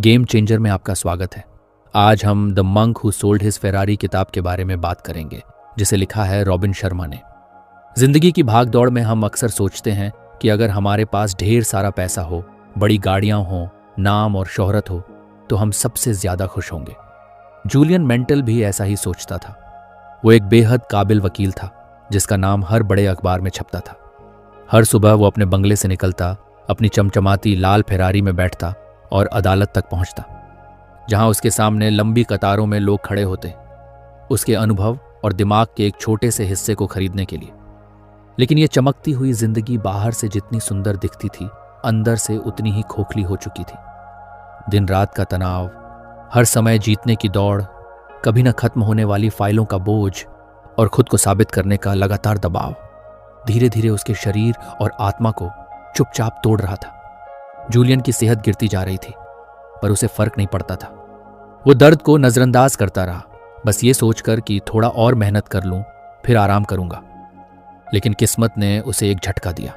Game changer में आपका स्वागत है। आज हम the monk who sold his Ferrari किताब के बारे में बात करेंगे, जिसे लिखा है रॉबिन शर्मा ने। जिंदगी की भाग दौड़ में हम अक्सर सोचते हैं कि अगर हमारे पास ढेर सारा पैसा हो, बड़ी गाड़ियां हों, नाम और शोहरत हो, तो हम सबसे ज्यादा खुश होंगे। जूलियन मेंटल भी ऐसा ही सोचता था। वो एक बेहद काबिल वकील था, जिसका नाम हर बड़े अखबार में छपता था। हर सुबह वो अपने बंगले से निकलता, अपनी चमचमाती लाल फेरारी में बैठता और अदालत तक पहुंचता, जहां उसके सामने लंबी कतारों में लोग खड़े होते, उसके अनुभव और दिमाग के एक छोटे से हिस्से को खरीदने के लिए। लेकिन ये चमकती हुई जिंदगी बाहर से जितनी सुंदर दिखती थी, अंदर से उतनी ही खोखली हो चुकी थी। दिन रात का तनाव, हर समय जीतने की दौड़, कभी न खत्म होने वाली फाइलों का बोझ और खुद को साबित करने का लगातार दबाव धीरे धीरे उसके शरीर और आत्मा को चुपचाप तोड़ रहा था। जूलियन की सेहत गिरती जा रही थी, पर उसे फर्क नहीं पड़ता था। वो दर्द को नजरअंदाज करता रहा, बस ये सोचकर कि थोड़ा और मेहनत कर लूं, फिर आराम करूंगा। लेकिन किस्मत ने उसे एक झटका दिया।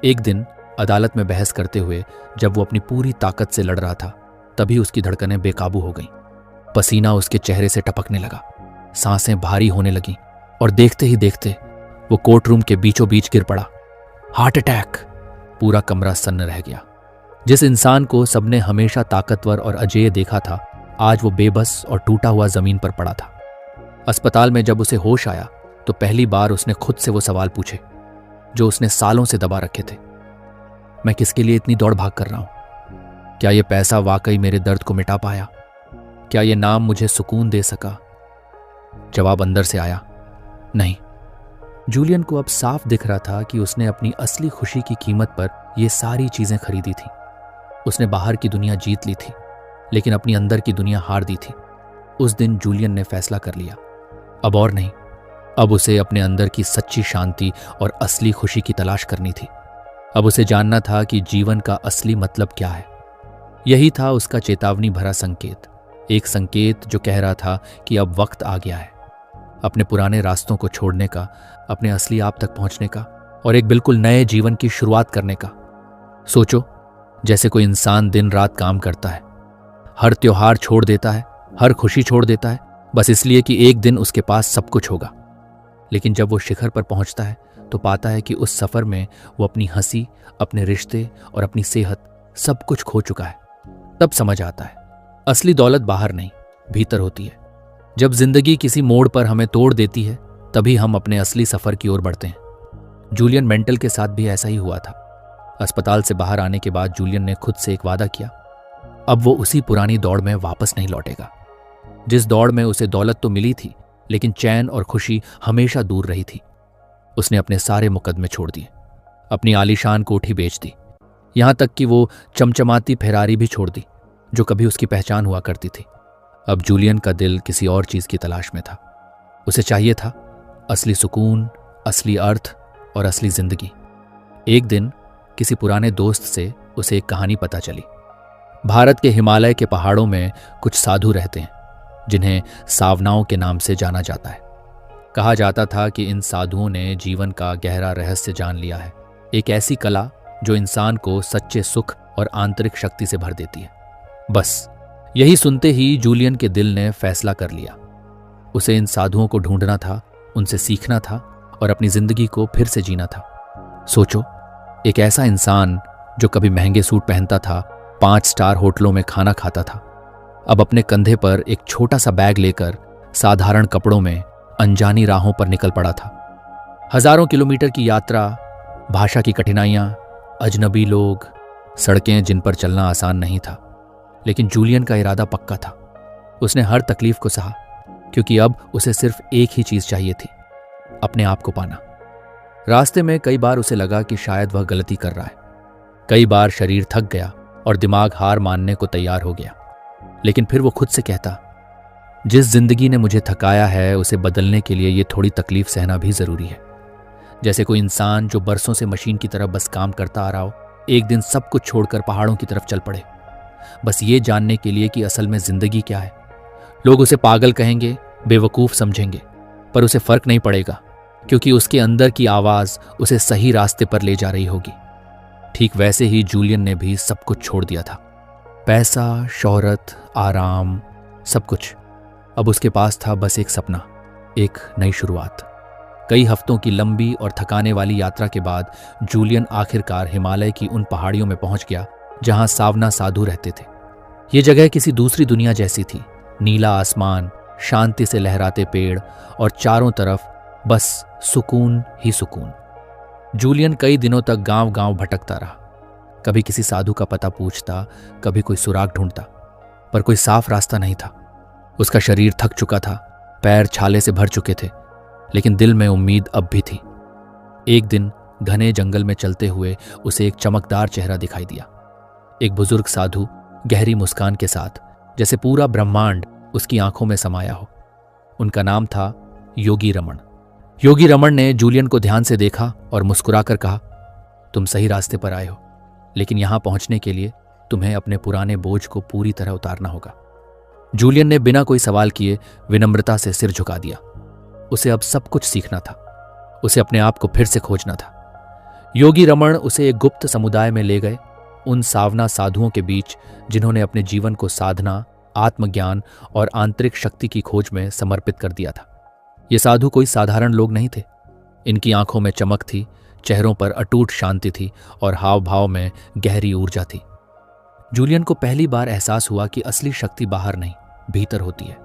एक दिन अदालत में बहस करते हुए जब वो अपनी पूरी ताकत से लड़ रहा था, तभी उसकी धड़कनें बेकाबू हो गईं। पसीना उसके चेहरे से टपकने लगा, सांसें भारी होने लगीं और देखते ही देखते वो कोर्ट रूम के बीचों बीच गिर पड़ा। Heart attack! पूरा कमरा सन्न रह गया। जिस इंसान को सबने हमेशा ताकतवर और अजेय देखा था, आज वो बेबस और टूटा हुआ जमीन पर पड़ा था। अस्पताल में जब उसे होश आया तो पहली बार उसने खुद से वो सवाल पूछे जो उसने सालों से दबा रखे थे। मैं किसके लिए इतनी दौड़ भाग कर रहा हूं? क्या ये पैसा वाकई मेरे दर्द को मिटा पाया? क्या ये नाम मुझे सुकून दे सका? जवाब अंदर से आया, नहीं। जूलियन को अब साफ दिख रहा था कि उसने अपनी असली खुशी की कीमत पर ये सारी चीजें खरीदी थी। उसने बाहर की दुनिया जीत ली थी, लेकिन अपनी अंदर की दुनिया हार दी थी। उस दिन जूलियन ने फैसला कर लिया, अब और नहीं। अब उसे अपने अंदर की सच्ची शांति और असली खुशी की तलाश करनी थी। अब उसे जानना था कि जीवन का असली मतलब क्या है। यही था उसका चेतावनी भरा संकेत, एक संकेत जो कह रहा था कि अब वक्त आ गया है अपने पुराने रास्तों को छोड़ने का, अपने असली आप तक पहुंचने का और एक बिल्कुल नए जीवन की शुरुआत करने का। सोचो, जैसे कोई इंसान दिन रात काम करता है, हर त्योहार छोड़ देता है, हर खुशी छोड़ देता है, बस इसलिए कि एक दिन उसके पास सब कुछ होगा। लेकिन जब वो शिखर पर पहुंचता है तो पाता है कि उस सफर में वो अपनी हंसी, अपने रिश्ते और अपनी सेहत सब कुछ खो चुका है। तब समझ आता है असली दौलत बाहर नहीं, भीतर होती है। जब जिंदगी किसी मोड़ पर हमें तोड़ देती है, तभी हम अपने असली सफर की ओर बढ़ते हैं। जूलियन मेंटल के साथ भी ऐसा ही हुआ था। अस्पताल से बाहर आने के बाद जूलियन ने खुद से एक वादा किया, अब वो उसी पुरानी दौड़ में वापस नहीं लौटेगा। जिस दौड़ में उसे दौलत तो मिली थी, लेकिन चैन और खुशी हमेशा दूर रही थी। उसने अपने सारे मुकदमे छोड़ दिए, अपनी आलीशान कोठी बेच दी, यहां तक कि वो चमचमाती फेरारी भी छोड़ दी जो कभी उसकी पहचान हुआ करती थी। अब जूलियन का दिल किसी और चीज की तलाश में था। उसे चाहिए था असली सुकून, असली अर्थ और असली जिंदगी। एक दिन किसी पुराने दोस्त से उसे एक कहानी पता चली। भारत के हिमालय के पहाड़ों में कुछ साधु रहते हैं, जिन्हें सावनाओं के नाम से जाना जाता है। कहा जाता था कि इन साधुओं ने जीवन का गहरा रहस्य जान लिया है, एक ऐसी कला जो इंसान को सच्चे सुख और आंतरिक शक्ति से भर देती है। बस यही सुनते ही जूलियन के दिल ने फैसला कर लिया, उसे इन साधुओं को ढूंढना था, उनसे सीखना था और अपनी जिंदगी को फिर से जीना था। सोचो, एक ऐसा इंसान जो कभी महंगे सूट पहनता था, 5 स्टार होटलों में खाना खाता था, अब अपने कंधे पर एक छोटा सा बैग लेकर साधारण कपड़ों में अनजानी राहों पर निकल पड़ा था। हजारों किलोमीटर की यात्रा, भाषा की कठिनाइयां, अजनबी लोग, सड़कें जिन पर चलना आसान नहीं था। लेकिन जूलियन का इरादा पक्का था। उसने हर तकलीफ को सहा, क्योंकि अब उसे सिर्फ एक ही चीज चाहिए थी, अपने आप को पाना। रास्ते में कई बार उसे लगा कि शायद वह गलती कर रहा है। कई बार शरीर थक गया और दिमाग हार मानने को तैयार हो गया। लेकिन फिर वो खुद से कहता, जिस जिंदगी ने मुझे थकाया है, उसे बदलने के लिए ये थोड़ी तकलीफ सहना भी जरूरी है। जैसे कोई इंसान जो बरसों से मशीन की तरह बस काम करता आ रहा हो, एक दिन सब कुछ छोड़कर पहाड़ों की तरफ चल पड़े, बस ये जानने के लिए कि असल में जिंदगी क्या है। लोग उसे पागल कहेंगे, बेवकूफ समझेंगे, पर उसे फर्क नहीं पड़ेगा, क्योंकि उसके अंदर की आवाज उसे सही रास्ते पर ले जा रही होगी। ठीक वैसे ही जूलियन ने भी सब कुछ छोड़ दिया था। पैसा, शोहरत, आराम, सब कुछ। अब उसके पास था बस एक सपना, एक नई शुरुआत। कई हफ्तों की लंबी और थकाने वाली यात्रा के बाद जूलियन आखिरकार हिमालय की उन पहाड़ियों में पहुंच गया जहां सावना साधु रहते थे। ये जगह किसी दूसरी दुनिया जैसी थी। नीला आसमान, शांति से लहराते पेड़ और चारों तरफ बस सुकून ही सुकून। जूलियन कई दिनों तक गांव गांव भटकता रहा। कभी किसी साधु का पता पूछता, कभी कोई सुराग ढूंढता, पर कोई साफ रास्ता नहीं था। उसका शरीर थक चुका था, पैर छाले से भर चुके थे, लेकिन दिल में उम्मीद अब भी थी। एक दिन घने जंगल में चलते हुए उसे एक चमकदार चेहरा दिखाई दिया। एक बुजुर्ग साधु गहरी मुस्कान के साथ, जैसे पूरा ब्रह्मांड उसकी आंखों में समाया हो। उनका नाम था योगी रमन। योगी रमन ने जूलियन को ध्यान से देखा और मुस्कुराकर कहा, तुम सही रास्ते पर आए हो, लेकिन यहां पहुंचने के लिए तुम्हें अपने पुराने बोझ को पूरी तरह उतारना होगा। जूलियन ने बिना कोई सवाल किए विनम्रता से सिर झुका दिया। उसे अब सब कुछ सीखना था, उसे अपने आप को फिर से खोजना था। योगी रमन उसे एक गुप्त समुदाय में ले गए, उन सावना साधुओं के बीच जिन्होंने अपने जीवन को साधना, आत्मज्ञान और आंतरिक शक्ति की खोज में समर्पित कर दिया था। ये साधु कोई साधारण लोग नहीं थे। इनकी आंखों में चमक थी, चेहरों पर अटूट शांति थी और हाव भाव में गहरी ऊर्जा थी। जूलियन को पहली बार एहसास हुआ कि असली शक्ति बाहर नहीं, भीतर होती है।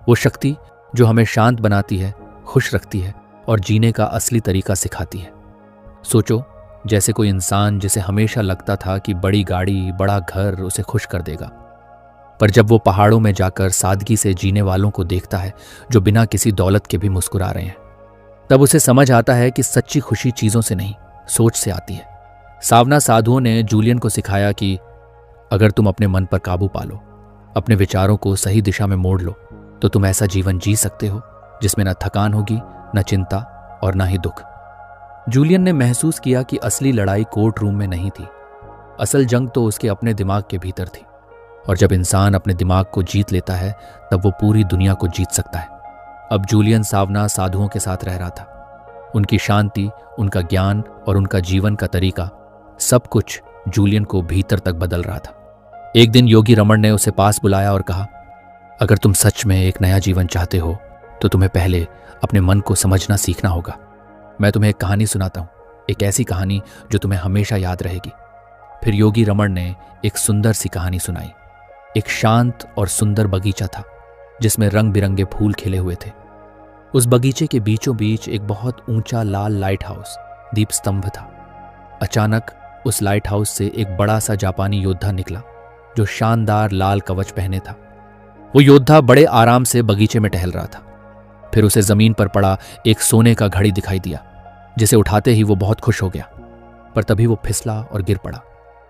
वो शक्ति जो हमें शांत बनाती है, खुश रखती है और जीने का असली तरीका सिखाती है। सोचो, जैसे कोई इंसान जिसे हमेशा लगता था कि बड़ी गाड़ी, बड़ा घर उसे खुश कर देगा, पर जब वो पहाड़ों में जाकर सादगी से जीने वालों को देखता है जो बिना किसी दौलत के भी मुस्कुरा रहे हैं, तब उसे समझ आता है कि सच्ची खुशी चीजों से नहीं, सोच से आती है। सावना साधुओं ने जूलियन को सिखाया कि अगर तुम अपने मन पर काबू पालो, अपने विचारों को सही दिशा में मोड़ लो, तो तुम ऐसा जीवन जी सकते हो जिसमें न थकान होगी, न चिंता और न ही दुख। जूलियन ने महसूस किया कि असली लड़ाई कोर्ट रूम में नहीं थी। असल जंग तो उसके अपने दिमाग के भीतर थी, और जब इंसान अपने दिमाग को जीत लेता है तब वो पूरी दुनिया को जीत सकता है। अब जूलियन सावना साधुओं के साथ रह रहा था। उनकी शांति, उनका ज्ञान और उनका जीवन का तरीका, सब कुछ जूलियन को भीतर तक बदल रहा था। एक दिन योगी रमन ने उसे पास बुलाया और कहा, अगर तुम सच में एक नया जीवन चाहते हो तो तुम्हें पहले अपने मन को समझना सीखना होगा। मैं तुम्हें एक कहानी सुनाता हूं, एक ऐसी कहानी जो तुम्हें हमेशा याद रहेगी। फिर योगी रमन ने एक सुंदर सी कहानी सुनाई। एक शांत और सुंदर बगीचा था जिसमें रंग बिरंगे फूल खिले हुए थे। उस बगीचे के बीचों बीच एक बहुत ऊंचा लाल लाइट हाउस, दीप स्तंभ था। अचानक उस लाइट हाउस से एक बड़ा सा जापानी योद्धा निकला जो शानदार लाल कवच पहने था। वो योद्धा बड़े आराम से बगीचे में टहल रहा था। फिर उसे जमीन पर पड़ा एक सोने का घड़ी दिखाई दिया, जिसे उठाते ही वो बहुत खुश हो गया। पर तभी वो फिसला और गिर पड़ा।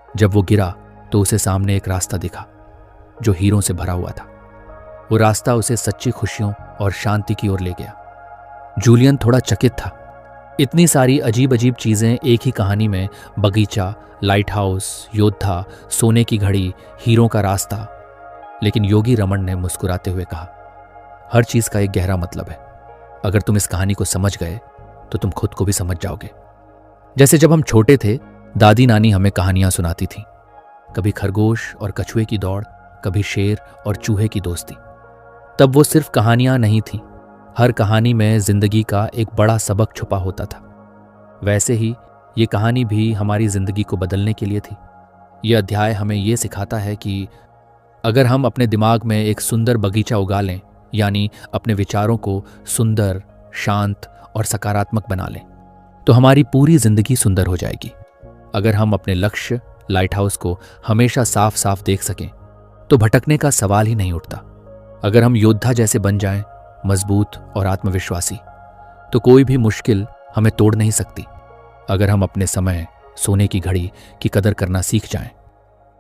जब वो गिरा तो उसे सामने एक रास्ता दिखा जो हीरों से भरा हुआ था। वो रास्ता उसे सच्ची खुशियों और शांति की ओर ले गया। जूलियन थोड़ा चकित था। इतनी सारी अजीब अजीब चीजें एक ही कहानी में, बगीचा, लाइट हाउस, योद्धा, सोने की घड़ी, हीरों का रास्ता। लेकिन योगी रमन ने मुस्कुराते हुए कहा, हर चीज का एक गहरा मतलब है। अगर तुम इस कहानी को समझ गए तो तुम खुद को भी समझ जाओगे। जैसे जब हम छोटे थे, दादी नानी हमें कहानियां सुनाती थीं। कभी खरगोश और कछुए की दौड़, कभी शेर और चूहे की दोस्ती। तब वो सिर्फ कहानियां नहीं थीं, हर कहानी में जिंदगी का एक बड़ा सबक छुपा होता था। वैसे ही ये कहानी भी हमारी जिंदगी को बदलने के लिए थी। यह अध्याय हमें ये सिखाता है कि अगर हम अपने दिमाग में एक सुंदर बगीचा उगा लें, यानी अपने विचारों को सुंदर, शांत और सकारात्मक बना लें, तो हमारी पूरी जिंदगी सुंदर हो जाएगी। अगर हम अपने लक्ष्य, लाइट हाउस को हमेशा साफ साफ देख सकें, तो भटकने का सवाल ही नहीं उठता। अगर हम योद्धा जैसे बन जाएं, मजबूत और आत्मविश्वासी, तो कोई भी मुश्किल हमें तोड़ नहीं सकती। अगर हम अपने समय, सोने की घड़ी की कदर करना सीख जाएं,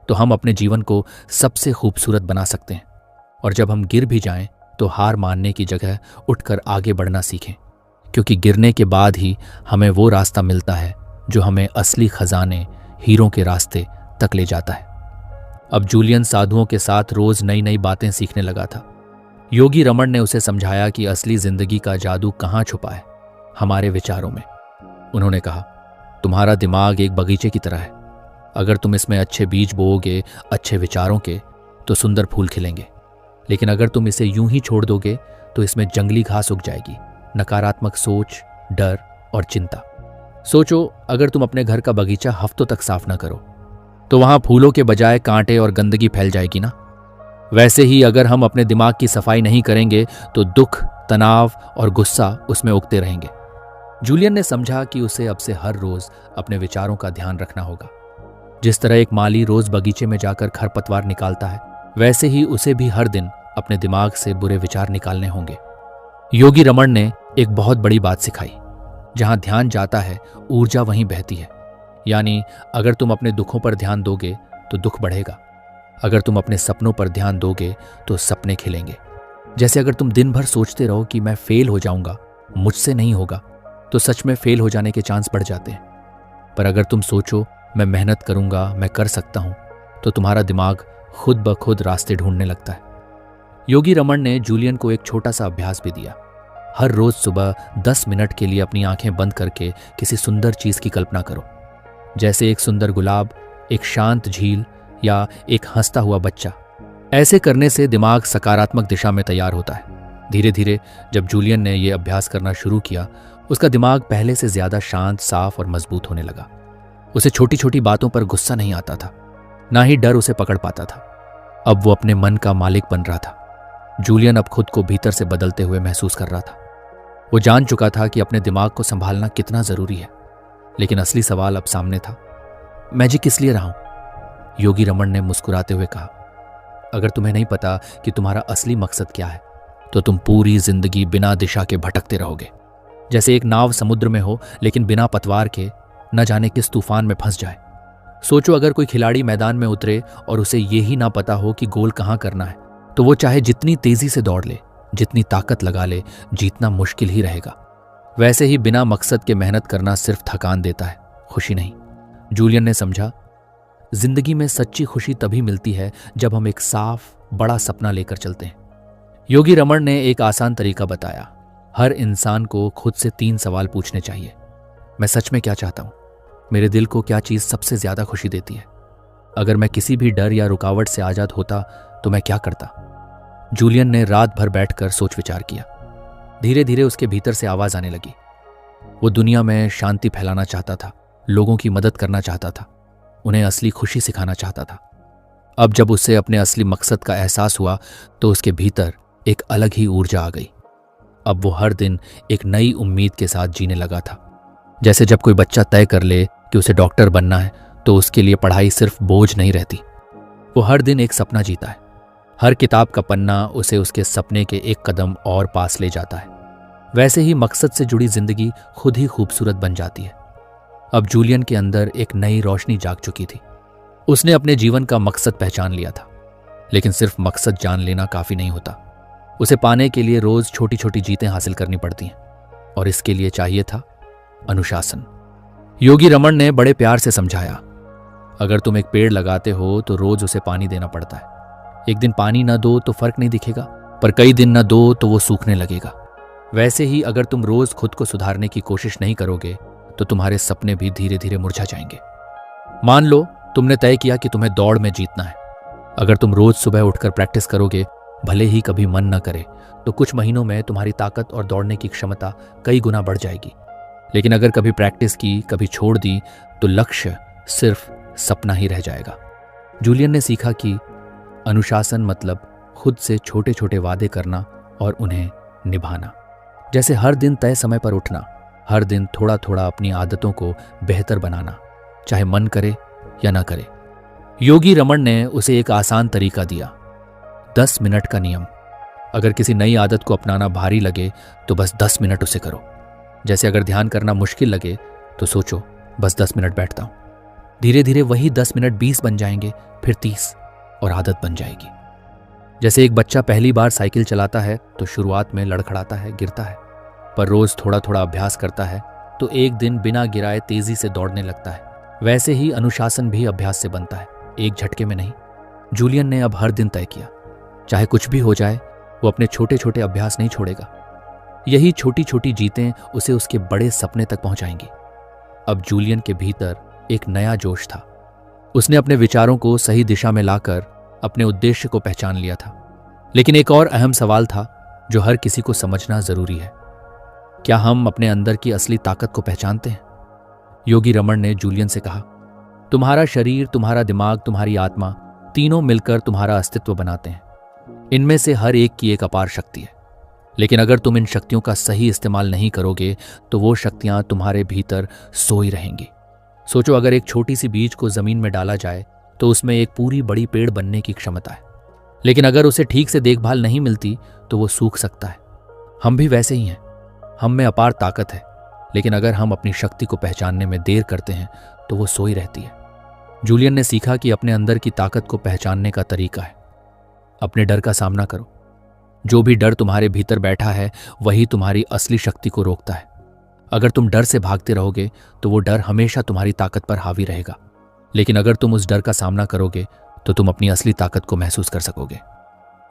तो हम अपने जीवन को सबसे खूबसूरत बना सकते हैं। और जब हम गिर भी जाएं, तो हार मानने की जगह उठकर आगे बढ़ना सीखें, क्योंकि गिरने के बाद ही हमें वो रास्ता मिलता है जो हमें असली खजाने, हीरों के रास्ते तक ले जाता है। अब जूलियन साधुओं के साथ रोज नई नई बातें सीखने लगा था। योगी रमन ने उसे समझाया कि असली जिंदगी का जादू कहाँ छुपा है, हमारे विचारों में। उन्होंने कहा, तुम्हारा दिमाग एक बगीचे की तरह है। अगर तुम इसमें अच्छे बीज बोओगे, अच्छे विचारों के, तो सुंदर फूल खिलेंगे। लेकिन अगर तुम इसे यूं ही छोड़ दोगे तो इसमें जंगली घास उग जाएगी, नकारात्मक सोच, डर और चिंता। सोचो, अगर तुम अपने घर का बगीचा हफ्तों तक साफ ना करो तो वहां फूलों के बजाय कांटे और गंदगी फैल जाएगी ना। वैसे ही अगर हम अपने दिमाग की सफाई नहीं करेंगे तो दुख, तनाव और गुस्सा उसमें उगते रहेंगे। जूलियन ने समझा कि उसे अब से हर रोज अपने विचारों का ध्यान रखना होगा। जिस तरह एक माली रोज बगीचे में जाकर खरपतवार निकालता है, वैसे ही उसे भी हर दिन अपने दिमाग से बुरे विचार निकालने होंगे। योगी रमन ने एक बहुत बड़ी बात सिखाई, जहां ध्यान जाता है ऊर्जा वहीं बहती है। यानी अगर तुम अपने दुखों पर ध्यान दोगे तो दुख बढ़ेगा, अगर तुम अपने सपनों पर ध्यान दोगे तो सपने खिलेंगे। जैसे अगर तुम दिन भर सोचते रहो कि मैं फेल हो जाऊंगा, मुझसे नहीं होगा, तो सच में फेल हो जाने के चांस बढ़ जाते हैं। पर अगर तुम सोचो मैं मेहनत करूंगा, मैं कर सकता हूं, तो तुम्हारा दिमाग खुद ब खुद रास्ते ढूंढने लगता है। योगी रमन ने जूलियन को एक छोटा सा अभ्यास भी दिया। हर रोज सुबह 10 मिनट के लिए अपनी आंखें बंद करके किसी सुंदर चीज की कल्पना करो, जैसे एक सुंदर गुलाब, एक शांत झील या एक हंसता हुआ बच्चा। ऐसे करने से दिमाग सकारात्मक दिशा में तैयार होता है। धीरे धीरे जब जूलियन ने यह अभ्यास करना शुरू किया, उसका दिमाग पहले से ज्यादा शांत, साफ और मजबूत होने लगा। उसे छोटी छोटी बातों पर गुस्सा नहीं आता था, ना ही डर उसे पकड़ पाता था। अब वो अपने मन का मालिक बन रहा था। जूलियन अब खुद को भीतर से बदलते हुए महसूस कर रहा था। वो जान चुका था कि अपने दिमाग को संभालना कितना जरूरी है। लेकिन असली सवाल अब सामने था, मैं जी किस लिए रहा हूं? योगी रमन ने मुस्कुराते हुए कहा, अगर तुम्हें नहीं पता कि तुम्हारा असली मकसद क्या है, तो तुम पूरी जिंदगी बिना दिशा के भटकते रहोगे। जैसे एक नाव समुद्र में हो लेकिन बिना पतवार के, न जाने किस तूफान में फंस जाए। सोचो, अगर कोई खिलाड़ी मैदान में उतरे और उसे ये ही ना पता हो कि गोल कहां करना है, तो वो चाहे जितनी तेजी से दौड़ ले, जितनी ताकत लगा ले, जीतना मुश्किल ही रहेगा। वैसे ही बिना मकसद के मेहनत करना सिर्फ थकान देता है, खुशी नहीं। जूलियन ने समझा, जिंदगी में सच्ची खुशी तभी मिलती है जब हम एक साफ, बड़ा सपना लेकर चलते हैं। योगी रमन ने एक आसान तरीका बताया। हर इंसान को खुद से 3 सवाल पूछने चाहिए। मैं सच में क्या चाहता हूं? मेरे दिल को क्या चीज सबसे ज्यादा खुशी देती है? अगर मैं किसी भी डर या रुकावट से आजाद होता तो मैं क्या करता? जूलियन ने रात भर बैठकर सोच विचार किया। धीरे धीरे उसके भीतर से आवाज आने लगी। वो दुनिया में शांति फैलाना चाहता था, लोगों की मदद करना चाहता था, उन्हें असली खुशी सिखाना चाहता था। अब जब उसे अपने असली मकसद का एहसास हुआ तो उसके भीतर एक अलग ही ऊर्जा आ गई। अब वो हर दिन एक नई उम्मीद के साथ जीने लगा था। जैसे जब कोई बच्चा तय कर ले कि उसे डॉक्टर बनना है, तो उसके लिए पढ़ाई सिर्फ बोझ नहीं रहती। वो हर दिन एक सपना जीता है। हर किताब का पन्ना उसे उसके सपने के एक कदम और पास ले जाता है। वैसे ही मकसद से जुड़ी जिंदगी खुद ही खूबसूरत बन जाती है। अब जूलियन के अंदर एक नई रोशनी जाग चुकी थी। उसने अपने जीवन का मकसद पहचान लिया था। लेकिन सिर्फ मकसद जान लेना काफी नहीं होता। उसे पाने के लिए रोज छोटी छोटी जीतें हासिल करनी पड़ती हैं, और इसके लिए चाहिए था अनुशासन। योगी रमन ने बड़े प्यार से समझाया, अगर तुम एक पेड़ लगाते हो तो रोज उसे पानी देना पड़ता है। एक दिन पानी न दो तो फर्क नहीं दिखेगा, पर कई दिन न दो तो वो सूखने लगेगा। वैसे ही अगर तुम रोज खुद को सुधारने की कोशिश नहीं करोगे तो तुम्हारे सपने भी धीरे धीरे मुरझा जाएंगे। मान लो तुमने तय किया कि तुम्हें दौड़ में जीतना है। अगर तुम रोज सुबह उठकर प्रैक्टिस करोगे, भले ही कभी मन न करे, तो कुछ महीनों में तुम्हारी ताकत और दौड़ने की क्षमता कई गुना बढ़ जाएगी। लेकिन अगर कभी प्रैक्टिस की, कभी छोड़ दी, तो लक्ष्य सिर्फ सपना ही रह जाएगा। जूलियन ने सीखा कि अनुशासन मतलब खुद से छोटे छोटे वादे करना और उन्हें निभाना। जैसे हर दिन तय समय पर उठना, हर दिन थोड़ा थोड़ा अपनी आदतों को बेहतर बनाना, चाहे मन करे या ना करे। योगी रमन ने उसे एक आसान तरीका दिया, 10 मिनट का नियम। अगर किसी नई आदत को अपनाना भारी लगे तो बस 10 मिनट उसे करो। जैसे अगर ध्यान करना मुश्किल लगे तो सोचो बस 10 मिनट बैठता हूं। धीरे धीरे वही 10 मिनट 20 बन जाएंगे, फिर 30, और आदत बन जाएगी। जैसे एक बच्चा पहली बार साइकिल चलाता है तो शुरुआत में लड़खड़ाता है, गिरता है, पर रोज थोड़ा थोड़ा अभ्यास करता है तो एक दिन बिना गिराए तेजी से दौड़ने लगता है। वैसे ही अनुशासन भी अभ्यास से बनता है, एक झटके में नहीं। जूलियन ने अब हर दिन तय किया, चाहे कुछ भी हो जाए, वो अपने छोटे छोटे अभ्यास नहीं छोड़ेगा। यही छोटी छोटी जीतें उसे उसके बड़े सपने तक पहुंचाएंगी। अब जूलियन के भीतर एक नया जोश था। उसने अपने विचारों को सही दिशा में लाकर अपने उद्देश्य को पहचान लिया था। लेकिन एक और अहम सवाल था जो हर किसी को समझना जरूरी है। क्या हम अपने अंदर की असली ताकत को पहचानते हैं? योगी रमन ने जूलियन से कहा, तुम्हारा शरीर, तुम्हारा दिमाग, तुम्हारी आत्मा, तीनों मिलकर तुम्हारा अस्तित्व बनाते हैं। इनमें से हर एक की एक अपार शक्ति है। लेकिन अगर तुम इन शक्तियों का सही इस्तेमाल नहीं करोगे तो वो शक्तियां तुम्हारे भीतर सोई रहेंगी। सोचो, अगर एक छोटी सी बीज को जमीन में डाला जाए तो उसमें एक पूरी बड़ी पेड़ बनने की क्षमता है। लेकिन अगर उसे ठीक से देखभाल नहीं मिलती तो वो सूख सकता है। हम भी वैसे ही हैं। हम में अपार ताकत है, लेकिन अगर हम अपनी शक्ति को पहचानने में देर करते हैं तो वो सोई रहती है। जूलियन ने सीखा कि अपने अंदर की ताकत को पहचानने का तरीका है, अपने डर का सामना करो। जो भी डर तुम्हारे भीतर बैठा है वही तुम्हारी असली शक्ति को रोकता है। अगर तुम डर से भागते रहोगे तो वो डर हमेशा तुम्हारी ताकत पर हावी रहेगा। लेकिन अगर तुम उस डर का सामना करोगे तो तुम अपनी असली ताकत को महसूस कर सकोगे।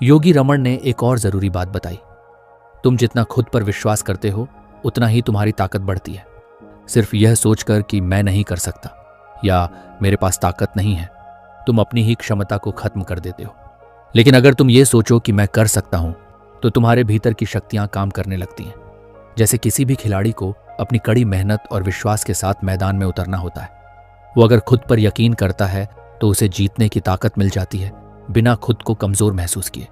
योगी रमन ने एक और जरूरी बात बताई, तुम जितना खुद पर विश्वास करते हो उतना ही तुम्हारी ताकत बढ़ती है। सिर्फ यह सोचकर कि मैं नहीं कर सकता या मेरे पास ताकत नहीं है, तुम अपनी ही क्षमता को खत्म कर देते हो। लेकिन अगर तुम ये सोचो कि मैं कर सकता हूं तो तुम्हारे भीतर की शक्तियां काम करने लगती हैं। जैसे किसी भी खिलाड़ी को अपनी कड़ी मेहनत और विश्वास के साथ मैदान में उतरना होता है। वो अगर खुद पर यकीन करता है तो उसे जीतने की ताकत मिल जाती है, बिना खुद को कमजोर महसूस किए।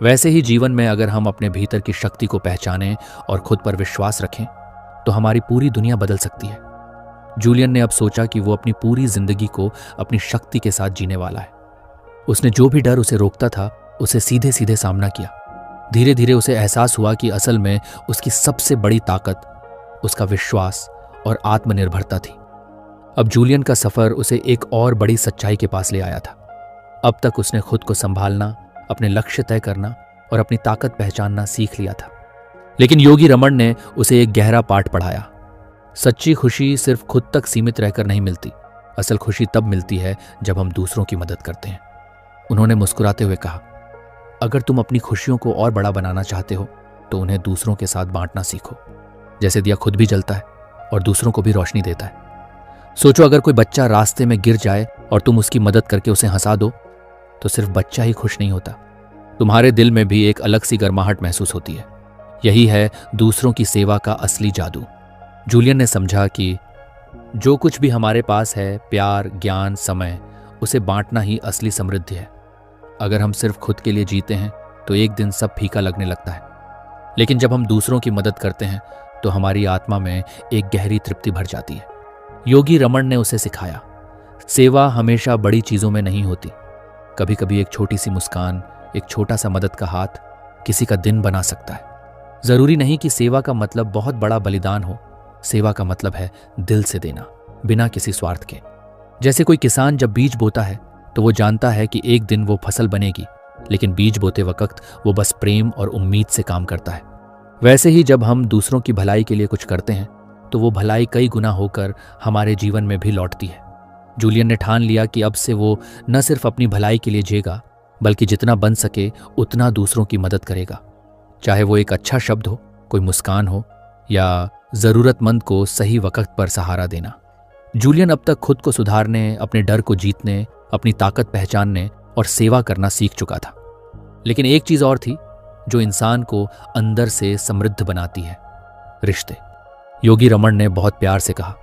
वैसे ही जीवन में अगर हम अपने भीतर की शक्ति को पहचानें और खुद पर विश्वास रखें तो हमारी पूरी दुनिया बदल सकती है। जूलियन ने अब सोचा कि वो अपनी पूरी जिंदगी को अपनी शक्ति के साथ जीने वाला है। उसने जो भी डर उसे रोकता था उसे सीधे सीधे सामना किया। धीरे धीरे उसे एहसास हुआ कि असल में उसकी सबसे बड़ी ताकत उसका विश्वास और आत्मनिर्भरता थी। अब जूलियन का सफर उसे एक और बड़ी सच्चाई के पास ले आया था। अब तक उसने खुद को संभालना, अपने लक्ष्य तय करना और अपनी ताकत पहचानना सीख लिया था। लेकिन योगी रमन ने उसे एक गहरा पाठ पढ़ाया। सच्ची खुशी सिर्फ खुद तक सीमित रहकर नहीं मिलती। असल खुशी तब मिलती है जब हम दूसरों की मदद करते हैं। उन्होंने मुस्कुराते हुए कहा, अगर तुम अपनी खुशियों को और बड़ा बनाना चाहते हो तो उन्हें दूसरों के साथ बांटना सीखो। जैसे दिया खुद भी जलता है और दूसरों को भी रोशनी देता है। सोचो, अगर कोई बच्चा रास्ते में गिर जाए और तुम उसकी मदद करके उसे हंसा दो तो सिर्फ बच्चा ही खुश नहीं होता, तुम्हारे दिल में भी एक अलग सी गर्माहट महसूस होती है। यही है दूसरों की सेवा का असली जादू। जूलियन ने समझा कि जो कुछ भी हमारे पास है, प्यार, ज्ञान, समय, उसे बांटना ही असली समृद्धि है। अगर हम सिर्फ खुद के लिए जीते हैं तो एक दिन सब फीका लगने लगता है। लेकिन जब हम दूसरों की मदद करते हैं तो हमारी आत्मा में एक गहरी तृप्ति भर जाती है। योगी रमन ने उसे सिखाया, सेवा हमेशा बड़ी चीजों में नहीं होती। कभी कभी एक छोटी सी मुस्कान, एक छोटा सा मदद का हाथ किसी का दिन बना सकता है। जरूरी नहीं कि सेवा का मतलब बहुत बड़ा बलिदान हो। सेवा का मतलब है दिल से देना, बिना किसी स्वार्थ के। जैसे कोई किसान जब बीज बोता है तो वो जानता है कि एक दिन वो फसल बनेगी, लेकिन बीज बोते वक्त वो बस प्रेम और उम्मीद से काम करता है। वैसे ही जब हम दूसरों की भलाई के लिए कुछ करते हैं तो वो भलाई कई गुना होकर हमारे जीवन में भी लौटती है। जूलियन ने ठान लिया कि अब से वो न सिर्फ अपनी भलाई के लिए जिएगा, बल्कि जितना बन सके उतना दूसरों की मदद करेगा। चाहे वो एक अच्छा शब्द हो, कोई मुस्कान हो या जरूरतमंद को सही वक्त पर सहारा देना। जूलियन अब तक खुद को सुधारने, अपने डर को जीतने, अपनी ताकत पहचानने और सेवा करना सीख चुका था। लेकिन एक चीज और थी जो इंसान को अंदर से समृद्ध बनाती है, रिश्ते। योगी रमन ने बहुत प्यार से कहा,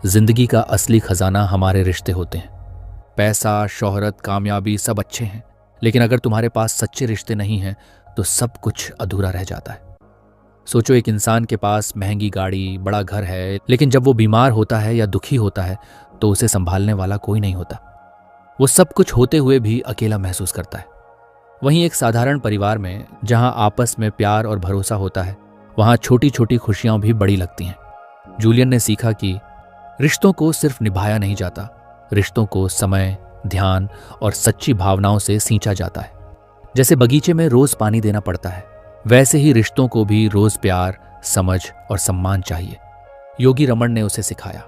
जिंदगी का असली खजाना हमारे रिश्ते होते हैं। पैसा, शोहरत, कामयाबी सब अच्छे हैं, लेकिन अगर तुम्हारे पास सच्चे रिश्ते नहीं हैं तो सब कुछ अधूरा रह जाता है। सोचो, एक इंसान के पास महंगी गाड़ी, बड़ा घर है, लेकिन जब वो बीमार होता है या दुखी होता है तो उसे संभालने वाला कोई नहीं होता। वो सब कुछ होते हुए भी अकेला महसूस करता है। वहीं एक साधारण परिवार में जहां आपस में प्यार और भरोसा होता है, वहां छोटी छोटी खुशियां भी बड़ी लगती हैं। जूलियन ने सीखा कि रिश्तों को सिर्फ निभाया नहीं जाता, रिश्तों को समय, ध्यान और सच्ची भावनाओं से सींचा जाता है। जैसे बगीचे में रोज पानी देना पड़ता है, वैसे ही रिश्तों को भी रोज प्यार, समझ और सम्मान चाहिए। योगी रमन ने उसे सिखाया,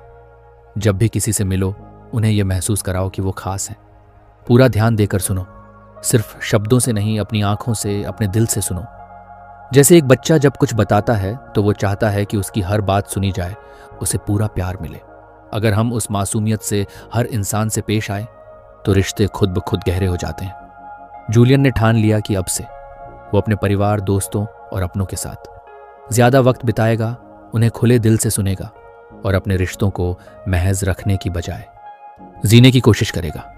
जब भी किसी से मिलो उन्हें यह महसूस कराओ कि वो खास है। पूरा ध्यान देकर सुनो, सिर्फ शब्दों से नहीं, अपनी आंखों से, अपने दिल से सुनो। जैसे एक बच्चा जब कुछ बताता है तो वो चाहता है कि उसकी हर बात सुनी जाए, उसे पूरा प्यार मिले। अगर हम उस मासूमियत से हर इंसान से पेश आए तो रिश्ते खुद ब खुद गहरे हो जाते हैं। जूलियन ने ठान लिया कि अब से वो अपने परिवार, दोस्तों और अपनों के साथ ज्यादा वक्त बिताएगा, उन्हें खुले दिल से सुनेगा और अपने रिश्तों को महज रखने की बजाय जीने की कोशिश करेगा।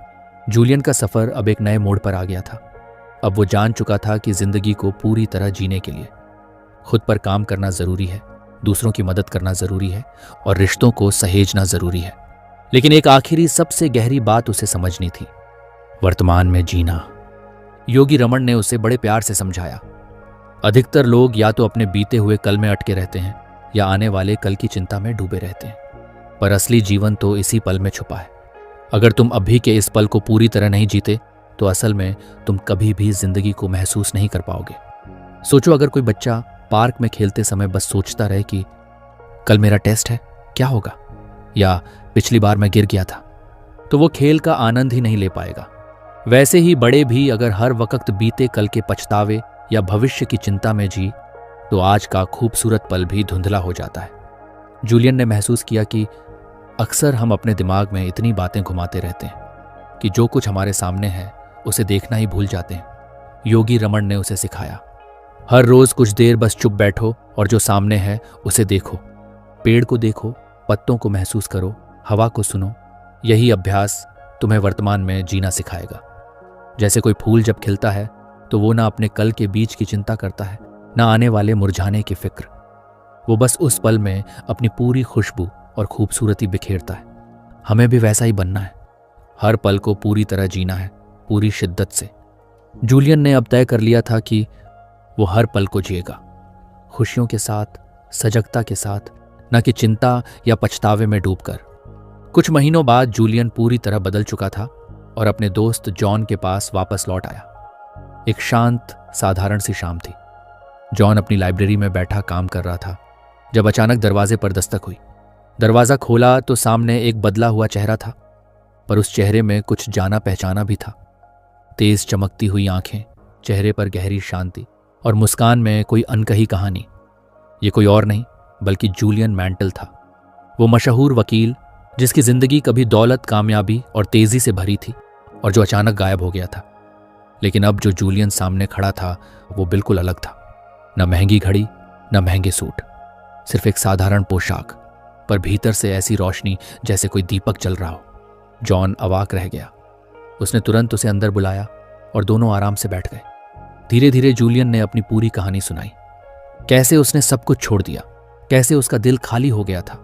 जूलियन का सफर अब एक नए मोड़ पर आ गया था। अब वो जान चुका था कि जिंदगी को पूरी तरह जीने के लिए खुद पर काम करना जरूरी है, दूसरों की मदद करना जरूरी है और रिश्तों को सहेजना जरूरी है। लेकिन एक आखिरी सबसे गहरी बात उसे समझनी थी, वर्तमान में जीना। योगी रमन ने उसे बड़े प्यार से समझाया। अधिकतर लोग या तो अपने बीते हुए कल में अटके रहते हैं या आने वाले कल की चिंता में डूबे रहते हैं, पर असली जीवन तो इसी पल में छुपा है। अगर तुम अभी के इस पल को पूरी तरह नहीं जीते तो असल में तुम कभी भी जिंदगी को महसूस नहीं कर पाओगे। सोचो, अगर कोई बच्चा पार्क में खेलते समय बस सोचता रहे कि कल मेरा टेस्ट है, क्या होगा, या पिछली बार मैं गिर गया था, तो वो खेल का आनंद ही नहीं ले पाएगा। वैसे ही बड़े भी अगर हर वक्त बीते कल के पछतावे या भविष्य की चिंता में जी तो आज का खूबसूरत पल भी धुंधला हो जाता है। जूलियन ने महसूस किया कि अक्सर हम अपने दिमाग में इतनी बातें घुमाते रहते हैं कि जो कुछ हमारे सामने है उसे देखना ही भूल जाते हैं। योगी रमन ने उसे सिखाया, हर रोज कुछ देर बस चुप बैठो और जो सामने है उसे देखो। पेड़ को देखो, पत्तों को महसूस करो, हवा को सुनो। यही अभ्यास तुम्हें वर्तमान में जीना सिखाएगा। जैसे कोई फूल जब खिलता है तो वो ना अपने कल के बीज की चिंता करता है, ना आने वाले मुरझाने की फिक्र। वो बस उस पल में अपनी पूरी खुशबू और खूबसूरती बिखेरता है। हमें भी वैसा ही बनना है, हर पल को पूरी तरह जीना है, पूरी शिद्दत से। जूलियन ने अब तय कर लिया था कि वो हर पल को जिएगा, खुशियों के साथ, सजगता के साथ, न कि चिंता या पछतावे में डूबकर। कुछ महीनों बाद जूलियन पूरी तरह बदल चुका था और अपने दोस्त जॉन के पास वापस लौट आया। एक शांत, साधारण सी शाम थी। जॉन अपनी लाइब्रेरी में बैठा काम कर रहा था जब अचानक दरवाजे पर दस्तक हुई। दरवाजा खोला तो सामने एक बदला हुआ चेहरा था, पर उस चेहरे में कुछ जाना पहचाना भी था। तेज चमकती हुई आंखें, चेहरे पर गहरी शांति और मुस्कान में कोई अनकही कहानी। ये कोई और नहीं बल्कि जूलियन मैंटल था, वो मशहूर वकील जिसकी जिंदगी कभी दौलत, कामयाबी और तेजी से भरी थी और जो अचानक गायब हो गया था। लेकिन अब जो जूलियन सामने खड़ा था वो बिल्कुल अलग था। न महंगी घड़ी, न महंगे सूट, सिर्फ एक साधारण पोशाक, पर भीतर से ऐसी रोशनी जैसे कोई दीपक जल रहा हो। जॉन अवाक रह गया। उसने तुरंत उसे अंदर बुलाया और दोनों आराम से बैठ गए। धीरे धीरे जूलियन ने अपनी पूरी कहानी सुनाई। कैसे उसने सब कुछ छोड़ दिया, कैसे उसका दिल खाली हो गया था,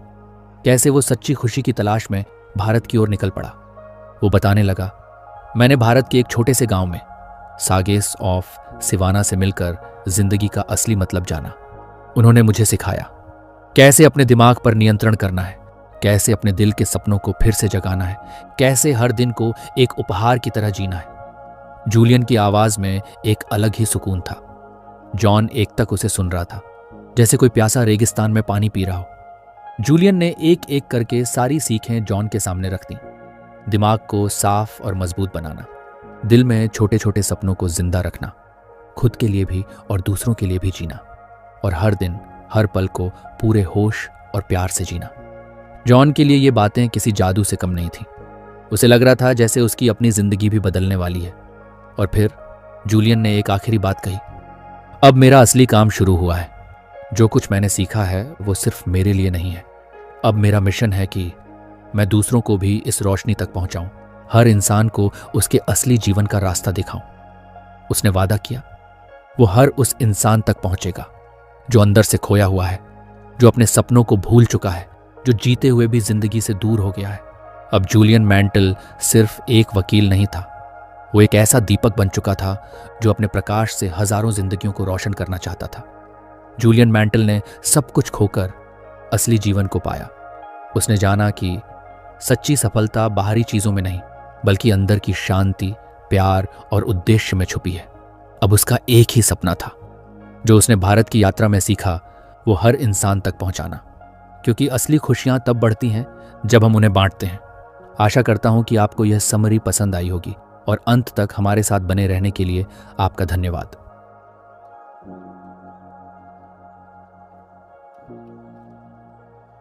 कैसे वो सच्ची खुशी की तलाश में भारत की ओर निकल पड़ा। वो बताने लगा, मैंने भारत के एक छोटे से गांव में सागेस ऑफ सिवाना से मिलकर जिंदगी का असली मतलब जाना। उन्होंने मुझे सिखाया कैसे अपने दिमाग पर नियंत्रण करना है, कैसे अपने दिल के सपनों को फिर से जगाना है, कैसे हर दिन को एक उपहार की तरह जीना है। जूलियन की आवाज में एक अलग ही सुकून था। जॉन एकटक उसे सुन रहा था, जैसे कोई प्यासा रेगिस्तान में पानी पी रहा हो। जूलियन ने एक एक करके सारी सीखें जॉन के सामने रख दी। दिमाग को साफ और मजबूत बनाना, दिल में छोटे छोटे सपनों को जिंदा रखना, खुद के लिए भी और दूसरों के लिए भी जीना, और हर दिन हर पल को पूरे होश और प्यार से जीना। जॉन के लिए ये बातें किसी जादू से कम नहीं थी। उसे लग रहा था जैसे उसकी अपनी जिंदगी भी बदलने वाली है। और फिर जूलियन ने एक आखिरी बात कही, अब मेरा असली काम शुरू हुआ है। जो कुछ मैंने सीखा है वो सिर्फ मेरे लिए नहीं है। अब मेरा मिशन है कि मैं दूसरों को भी इस रोशनी तक पहुंचाऊं, हर इंसान को उसके असली जीवन का रास्ता दिखाऊं। उसने वादा किया वो हर उस इंसान तक पहुंचेगा जो अंदर से खोया हुआ है, जो अपने सपनों को भूल चुका है, जो जीते हुए भी जिंदगी से दूर हो गया है। अब जूलियन मैंटल सिर्फ एक वकील नहीं था, वो एक ऐसा दीपक बन चुका था जो अपने प्रकाश से हजारों जिंदगियों को रोशन करना चाहता था। जूलियन मैंटल ने सब कुछ खोकर असली जीवन को पाया। उसने जाना कि सच्ची सफलता बाहरी चीजों में नहीं बल्कि अंदर की शांति, प्यार और उद्देश्य में छुपी है। अब उसका एक ही सपना था, जो उसने भारत की यात्रा में सीखा, वो हर इंसान तक पहुंचाना। क्योंकि असली खुशियां तब बढ़ती हैं जब हम उन्हें बांटते हैं। आशा करता हूं कि आपको यह समरी पसंद आई होगी और अंत तक हमारे साथ बने रहने के लिए आपका धन्यवाद।